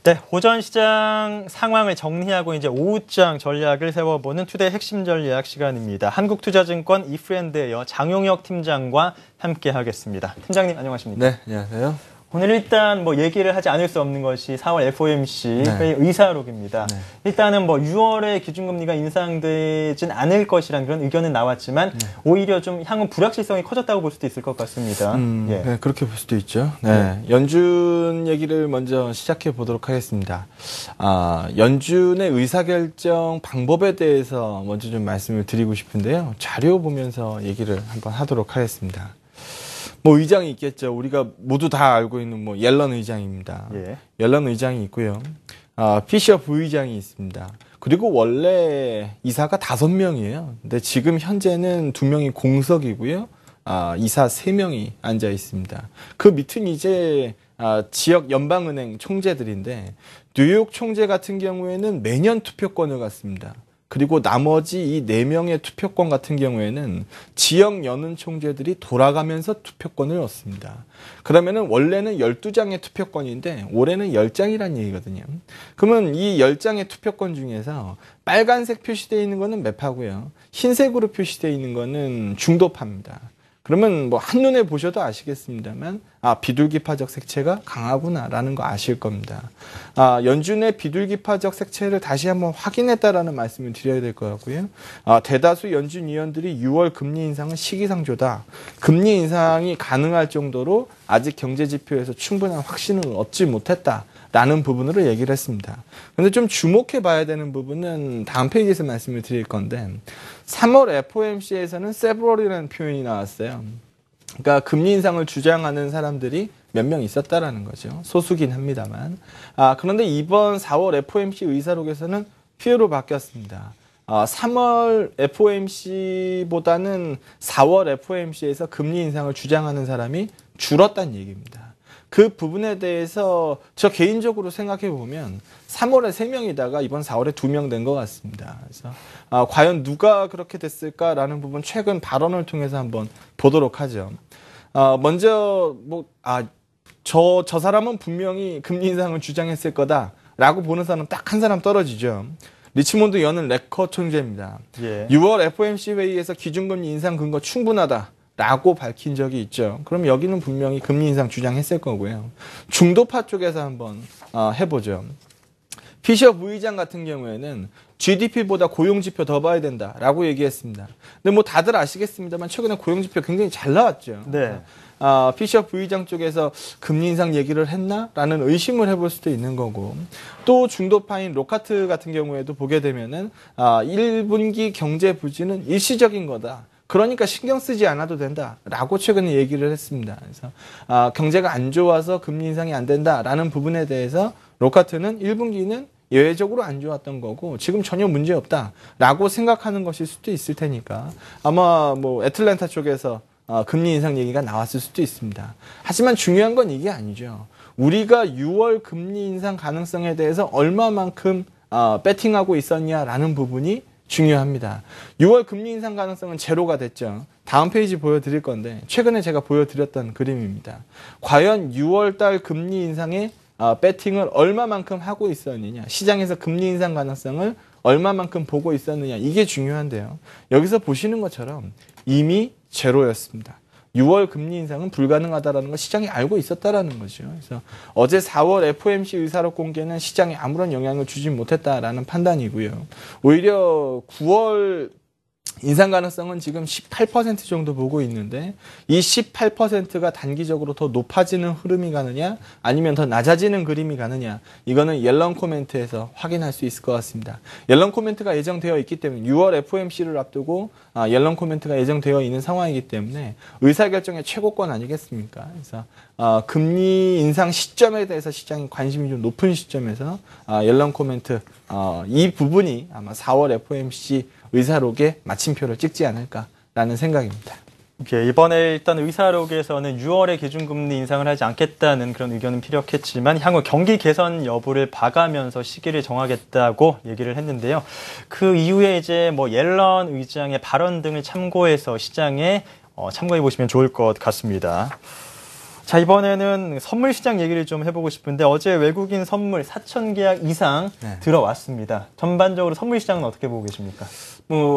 네, 오전 시장 상황을 정리하고 이제 오후장 전략을 세워보는 투데이 핵심 전략 시간입니다. 한국투자증권 이프랜드에 이어 장용혁 팀장과 함께 하겠습니다. 팀장님 안녕하십니까? 네, 안녕하세요. 오늘 일단 뭐 얘기를 하지 않을 수 없는 것이 4월 FOMC 회의 의사록입니다. 네. 일단은 뭐 6월에 기준금리가 인상되진 않을 것이라는 그런 의견은 나왔지만 오히려 좀 향후 불확실성이 커졌다고 볼 수도 있을 것 같습니다. 예. 네, 그렇게 볼 수도 있죠. 네, 연준 얘기를 먼저 시작해 보도록 하겠습니다. 연준의 의사결정 방법에 대해서 먼저 좀 말씀을 드리고 싶은데요. 자료 보면서 얘기를 한번 하도록 하겠습니다. 뭐 의장이 있겠죠. 우리가 모두 다 알고 있는 뭐 옐런 의장입니다. 예. 옐런 의장이 있고요. 피셔 부의장이 있습니다. 그리고 원래 이사가 5명이에요. 근데 지금 현재는 2명이 공석이고요. 이사 3명이 앉아 있습니다. 그 밑은 이제 지역 연방은행 총재들인데 뉴욕 총재 같은 경우에는 매년 투표권을 갖습니다. 그리고 나머지 이 4명의 투표권 같은 경우에는 지역 연은 총재들이 돌아가면서 투표권을 얻습니다. 그러면은 원래는 12장의 투표권인데 올해는 10장이라는 얘기거든요. 그러면 이 10장의 투표권 중에서 빨간색 표시되어 있는 거는 매파고요. 흰색으로 표시되어 있는 거는 중도파입니다. 그러면 뭐 한눈에 보셔도 아시겠습니다만 비둘기파적 색채가 강하구나라는 거 아실 겁니다. 연준의 비둘기파적 색채를 다시 한번 확인했다라는 말씀을 드려야 될 것 같고요. 대다수 연준 위원들이 6월 금리 인상은 시기상조다. 금리 인상이 가능할 정도로 아직 경제 지표에서 충분한 확신을 얻지 못했다. 라는 부분으로 얘기를 했습니다. 근데 좀 주목해 봐야 되는 부분은 다음 페이지에서 말씀을 드릴 건데 3월 FOMC에서는 several이라는 표현이 나왔어요. 그러니까 금리 인상을 주장하는 사람들이 몇 명 있었다라는 거죠. 소수긴 합니다만. 그런데 이번 4월 FOMC 의사록에서는 few로 바뀌었습니다. 3월 FOMC보다는 4월 FOMC에서 금리 인상을 주장하는 사람이 줄었다는 얘기입니다. 그 부분에 대해서 저 개인적으로 생각해 보면 3월에 3명이다가 이번 4월에 2명 된 것 같습니다. 그래서 과연 누가 그렇게 됐을까라는 부분 최근 발언을 통해서 한번 보도록 하죠. 먼저 저 사람은 분명히 금리 인상을 주장했을 거다라고 보는 사람 딱 한 사람 떨어지죠. 리치몬드 연은 레커 총재입니다. 예. 6월 FOMC 회의에서 기준금리 인상 근거 충분하다. 라고 밝힌 적이 있죠. 그럼 여기는 분명히 금리 인상 주장했을 거고요. 중도파 쪽에서 한번 해보죠. 피셔 부의장 같은 경우에는 GDP보다 고용지표 더 봐야 된다라고 얘기했습니다. 근데 뭐 다들 아시겠습니다만 최근에 고용지표 굉장히 잘 나왔죠. 네. 피셔 부의장 쪽에서 금리 인상 얘기를 했나라는 의심을 해볼 수도 있는 거고 또 중도파인 로카트 같은 경우에도 보게 되면은 1분기 경제 부진은 일시적인 거다. 그러니까 신경 쓰지 않아도 된다라고 최근에 얘기를 했습니다. 그래서 경제가 안 좋아서 금리 인상이 안 된다라는 부분에 대해서 로카트는 1분기는 예외적으로 안 좋았던 거고 지금 전혀 문제 없다라고 생각하는 것일 수도 있을 테니까 아마 뭐 애틀랜타 쪽에서 금리 인상 얘기가 나왔을 수도 있습니다. 하지만 중요한 건 이게 아니죠. 우리가 6월 금리 인상 가능성에 대해서 얼마만큼 배팅하고 있었냐라는 부분이 중요합니다. 6월 금리 인상 가능성은 제로가 됐죠. 다음 페이지 보여드릴 건데 최근에 제가 보여드렸던 그림입니다. 과연 6월 달 금리 인상에 배팅을 얼마만큼 하고 있었느냐, 시장에서 금리 인상 가능성을 얼마만큼 보고 있었느냐, 이게 중요한데요. 여기서 보시는 것처럼 이미 제로였습니다. 6월 금리 인상은 불가능하다는 걸 시장이 알고 있었다라는 거죠. 그래서 어제 4월 FOMC 의사록 공개는 시장에 아무런 영향을 주지 못했다라는 판단이고요. 오히려 9월 인상 가능성은 지금 18% 정도 보고 있는데 이 18%가 단기적으로 더 높아지는 흐름이 가느냐 아니면 더 낮아지는 그림이 가느냐 이거는 옐런 코멘트에서 확인할 수 있을 것 같습니다. 옐런 코멘트가 예정되어 있기 때문에 6월 FOMC를 앞두고 옐런 코멘트가 예정되어 있는 상황이기 때문에 의사결정의 최고권 아니겠습니까? 그래서 금리 인상 시점에 대해서 시장이 관심이 좀 높은 시점에서 옐런 코멘트 이 부분이 아마 4월 FOMC 의사록에 마침표를 찍지 않을까라는 생각입니다. 예, 이번에 일단 의사록에서는 6월에 기준금리 인상을 하지 않겠다는 그런 의견은 피력했지만 향후 경기 개선 여부를 봐가면서 시기를 정하겠다고 얘기를 했는데요. 그 이후에 이제 뭐 옐런 의장의 발언 등을 참고해서 시장에 참고해 보시면 좋을 것 같습니다. 자, 이번에는 선물 시장 얘기를 좀 해보고 싶은데 어제 외국인 선물 4,000계약 이상 들어왔습니다. 전반적으로 선물 시장은 어떻게 보고 계십니까?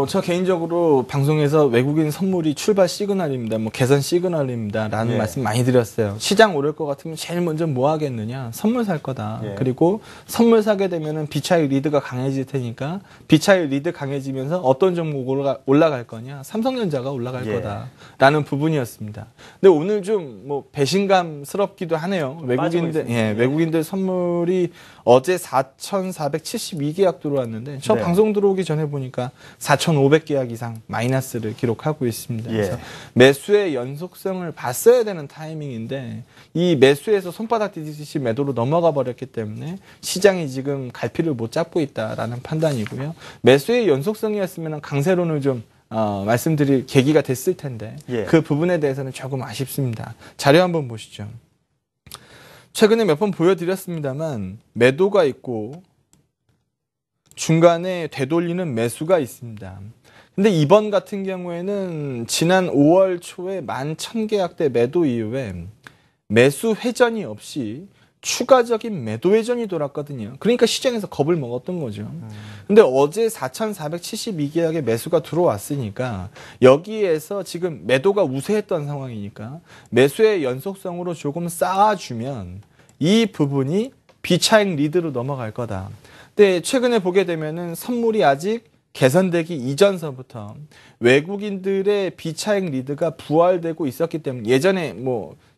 저 개인적으로 방송에서 외국인 선물이 출발 시그널입니다. 개선 시그널입니다. 라는 말씀 많이 드렸어요. 시장 오를 것 같으면 제일 먼저 뭐 하겠느냐? 선물 살 거다. 그리고 선물 사게 되면은 비차익 리드가 강해질 테니까 비차익 리드 강해지면서 어떤 종목 올라갈 거냐? 삼성전자가 올라갈 거다. 라는 부분이었습니다. 근데 오늘 좀 배신감스럽기도 하네요. 외국인들 선물이 어제 4,472계약 들어왔는데 저 방송 들어오기 전에 보니까 4,500계약 이상 마이너스를 기록하고 있습니다. 그래서 매수의 연속성을 봤어야 되는 타이밍인데 이 매수에서 손바닥 뒤집듯이 매도로 넘어가 버렸기 때문에 시장이 지금 갈피를 못 잡고 있다라는 판단이고요. 매수의 연속성이었으면 강세론을 좀 말씀드릴 계기가 됐을 텐데 그 부분에 대해서는 조금 아쉽습니다. 자료 한번 보시죠. 최근에 몇 번 보여드렸습니다만 매도가 있고 중간에 되돌리는 매수가 있습니다. 근데 이번 같은 경우에는 지난 5월 초에 11,000계약대 매도 이후에 매수 회전이 없이 추가적인 매도 회전이 돌았거든요. 그러니까 시장에서 겁을 먹었던 거죠. 근데 어제 4,472계약의 매수가 들어왔으니까 여기에서 지금 매도가 우세했던 상황이니까 매수의 연속성으로 조금 쌓아주면 이 부분이 비차익 리드로 넘어갈 거다. 근데 최근에 보게 되면은 선물이 아직 개선되기 이전서부터 외국인들의 비차익 리드가 부활되고 있었기 때문에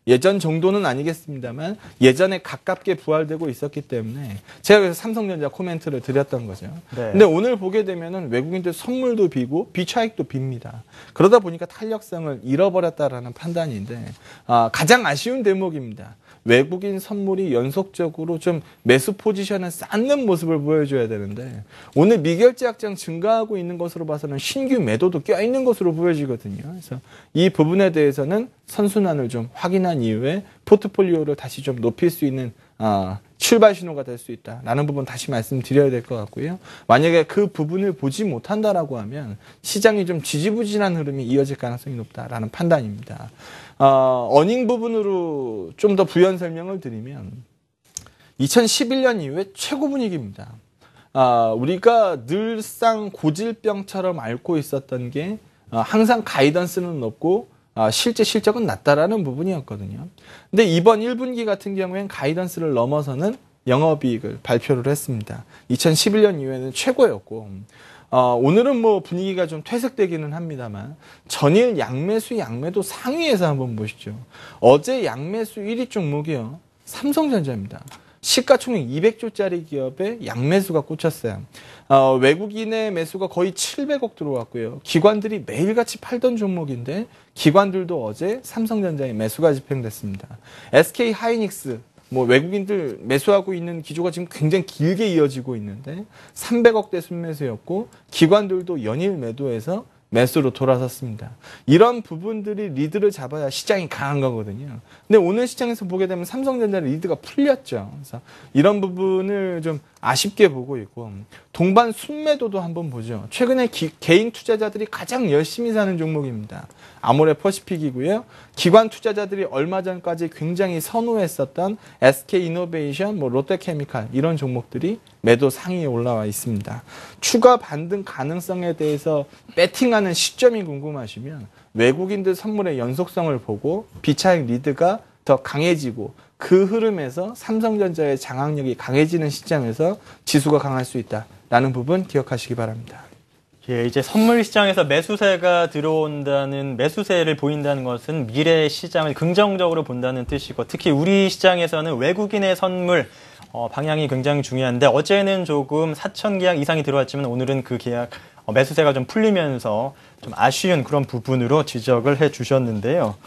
예전 정도는 아니겠습니다만 예전에 가깝게 부활되고 있었기 때문에 제가 그래서 삼성전자 코멘트를 드렸던 거죠. 근데 오늘 보게 되면은 외국인들 선물도 비고 비차익도 빕니다. 그러다 보니까 탄력성을 잃어버렸다라는 판단인데 가장 아쉬운 대목입니다. 외국인 선물이 연속적으로 좀 매수 포지션을 쌓는 모습을 보여줘야 되는데 오늘 미결제 확장 증가하고 있는 것으로 봐서는 신규 매도도 껴있는 것으로 보여지거든요. 그래서 이 부분에 대해서는 선순환을 좀 확인한 이후에 포트폴리오를 다시 좀 높일 수 있는 출발 신호가 될 수 있다라는 부분 다시 말씀드려야 될 것 같고요. 만약에 그 부분을 보지 못한다라고 하면 시장이 좀 지지부진한 흐름이 이어질 가능성이 높다라는 판단입니다. 어닝 부분으로 좀 더 부연 설명을 드리면 2011년 이후에 최고 분위기입니다. 우리가 늘상 고질병처럼 앓고 있었던 게 항상 가이던스는 높고 실제 실적은 낮다라는 부분이었거든요. 근데 이번 1분기 같은 경우엔 가이던스를 넘어서는 영업이익을 발표를 했습니다. 2011년 이후에는 최고였고 오늘은 분위기가 좀 퇴색되기는 합니다만 전일 양매수 양매도 상위에서 한번 보시죠. 어제 양매수 1위 종목이요. 삼성전자입니다. 시가총액 200조짜리 기업에 양매수가 꽂혔어요. 외국인의 매수가 거의 700억 들어왔고요. 기관들이 매일같이 팔던 종목인데 기관들도 어제 삼성전자에 매수가 집행됐습니다. SK 하이닉스 외국인들 매수하고 있는 기조가 지금 굉장히 길게 이어지고 있는데 300억대 순매수였고 기관들도 연일 매도해서 매수로 돌아섰습니다. 이런 부분들이 리드를 잡아야 시장이 강한 거거든요. 근데 오늘 시장에서 보게 되면 삼성전자 리드가 풀렸죠. 그래서 이런 부분을 좀 아쉽게 보고 있고 동반 순매도도 한번 보죠. 최근에 개인 투자자들이 가장 열심히 사는 종목입니다. 아모레퍼시픽이고요. 기관 투자자들이 얼마 전까지 굉장히 선호했었던 SK이노베이션, 롯데케미칼 이런 종목들이 매도 상위에 올라와 있습니다. 추가 반등 가능성에 대해서 배팅하는 시점이 궁금하시면 외국인들 선물의 연속성을 보고 비차익 리드가 더 강해지고 그 흐름에서 삼성전자의 장악력이 강해지는 시점에서 지수가 강할 수 있다라는 부분 기억하시기 바랍니다. 이제 선물 시장에서 매수세가 들어온다는, 매수세를 보인다는 것은 미래 시장을 긍정적으로 본다는 뜻이고, 특히 우리 시장에서는 외국인의 선물 방향이 굉장히 중요한데, 어제는 조금 4,000계약 이상이 들어왔지만 오늘은 그 계약 매수세가 좀 풀리면서 좀 아쉬운 그런 부분으로 지적을 해 주셨는데요.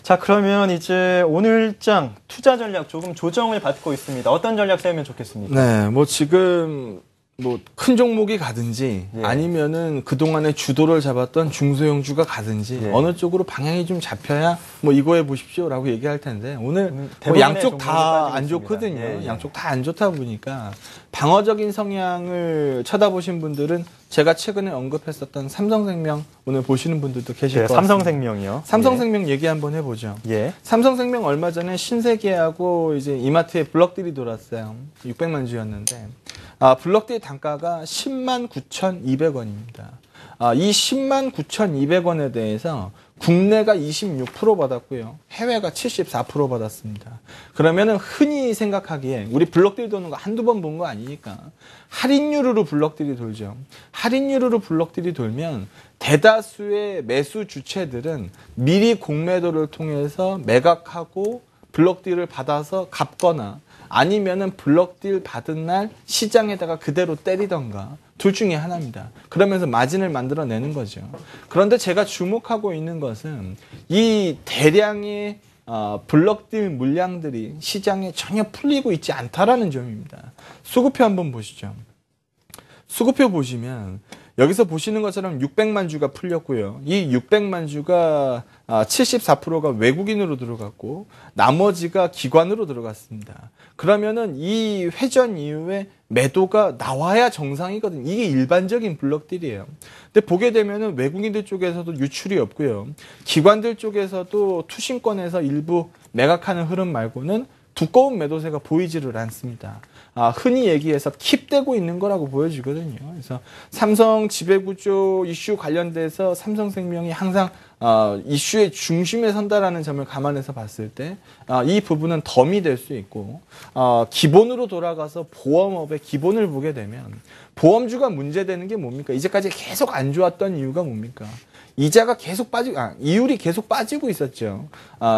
자, 그러면 이제 오늘장 투자 전략 조금 조정을 받고 있습니다. 어떤 전략 세우면 좋겠습니까? 네, 지금 뭐 큰 종목이 가든지 예. 아니면은 그동안에 주도를 잡았던 중소형주가 가든지 예. 어느 쪽으로 방향이 좀 잡혀야 뭐 이거 해보십시오라고 얘기할 텐데 오늘 뭐 대부분의 양쪽 다 종목이 안 빠지고 좋거든요. 있습니다. 예, 예. 양쪽 다 안 좋다 보니까 방어적인 성향을 쳐다보신 분들은 제가 최근에 언급했었던 삼성생명 오늘 보시는 분들도 계실 예, 것 같습니다. 삼성생명이요. 삼성생명 얘기 한번 해보죠. 예. 삼성생명 얼마 전에 신세계하고 이제 이마트에 블럭딜이 돌았어요. 600만 주였는데 블럭딜 단가가 10만 9,200원입니다. 이 10만 9,200원에 대해서 국내가 26% 받았고요. 해외가 74% 받았습니다. 그러면은 흔히 생각하기에 우리 블럭딜 도는 거 한두 번 본 거 아니니까 할인율으로 블럭딜이 돌죠. 할인율으로 블럭딜이 돌면 대다수의 매수 주체들은 미리 공매도를 통해서 매각하고 블럭딜을 받아서 갚거나 아니면은 블럭딜 받은 날 시장에다가 그대로 때리던가 둘 중에 하나입니다. 그러면서 마진을 만들어내는 거죠. 그런데 제가 주목하고 있는 것은 이 대량의 블럭딜 물량들이 시장에 전혀 풀리고 있지 않다라는 점입니다. 수급표 한번 보시죠. 수급표 보시면 여기서 보시는 것처럼 600만 주가 풀렸고요. 이 600만 주가 74%가 외국인으로 들어갔고 나머지가 기관으로 들어갔습니다. 그러면은 이 회전 이후에 매도가 나와야 정상이거든요. 이게 일반적인 블럭딜이에요. 근데 보게 되면은 외국인들 쪽에서도 유출이 없고요. 기관들 쪽에서도 투신권에서 일부 매각하는 흐름 말고는 두꺼운 매도세가 보이지를 않습니다. 흔히 얘기해서 킵되고 있는 거라고 보여지거든요. 그래서 삼성 지배구조 이슈 관련돼서 삼성생명이 항상 이슈의 중심에 선다라는 점을 감안해서 봤을 때 이 부분은 덤이 될 수 있고 기본으로 돌아가서 보험업의 기본을 보게 되면 보험주가 문제되는 게 뭡니까? 이제까지 계속 안 좋았던 이유가 뭡니까? 이자가 계속 이율이 계속 빠지고 있었죠.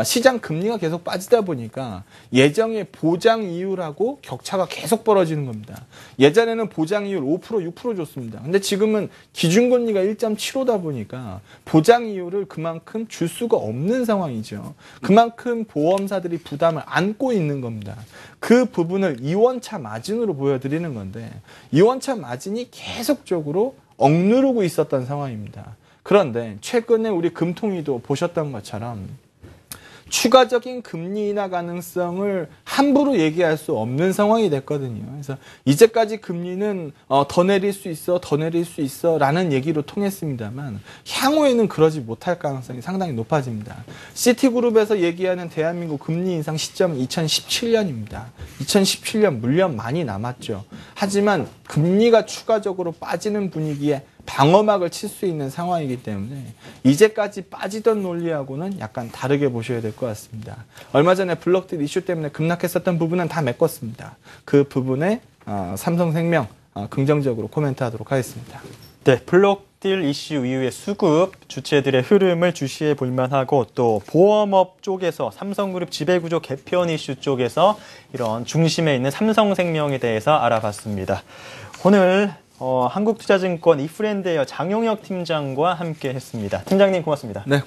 시장 금리가 계속 빠지다 보니까 예정의 보장 이율하고 격차가 계속 벌어지는 겁니다. 예전에는 보장 이율 5%, 6% 줬습니다. 근데 지금은 기준금리가 1.75다 보니까 보장 이율을 그만큼 줄 수가 없는 상황이죠. 그만큼 보험사들이 부담을 안고 있는 겁니다. 그 부분을 2원차 마진으로 보여드리는 건데 2원차 마진이 계속적으로 억누르고 있었던 상황입니다. 그런데 최근에 우리 금통위도 보셨던 것처럼 추가적인 금리 인하 가능성을 함부로 얘기할 수 없는 상황이 됐거든요. 그래서 이제까지 금리는 더 내릴 수 있어, 더 내릴 수 있어 라는 얘기로 통했습니다만 향후에는 그러지 못할 가능성이 상당히 높아집니다. 시티그룹에서 얘기하는 대한민국 금리 인상 시점은 2017년입니다. 2017년 물론 많이 남았죠. 하지만 금리가 추가적으로 빠지는 분위기에 방어막을 칠 수 있는 상황이기 때문에 이제까지 빠지던 논리하고는 약간 다르게 보셔야 될 것 같습니다. 얼마 전에 블럭딜 이슈 때문에 급락했었던 부분은 다 메꿨습니다. 그 부분에 삼성생명 긍정적으로 코멘트하도록 하겠습니다. 네, 블럭딜 이슈 이후의 수급 주체들의 흐름을 주시해 볼 만하고 또 보험업 쪽에서 삼성그룹 지배구조 개편 이슈 쪽에서 이런 중심에 있는 삼성생명에 대해서 알아봤습니다. 오늘 한국투자증권 이프렌드에어 장용혁 팀장과 함께 했습니다. 팀장님 고맙습니다. 네.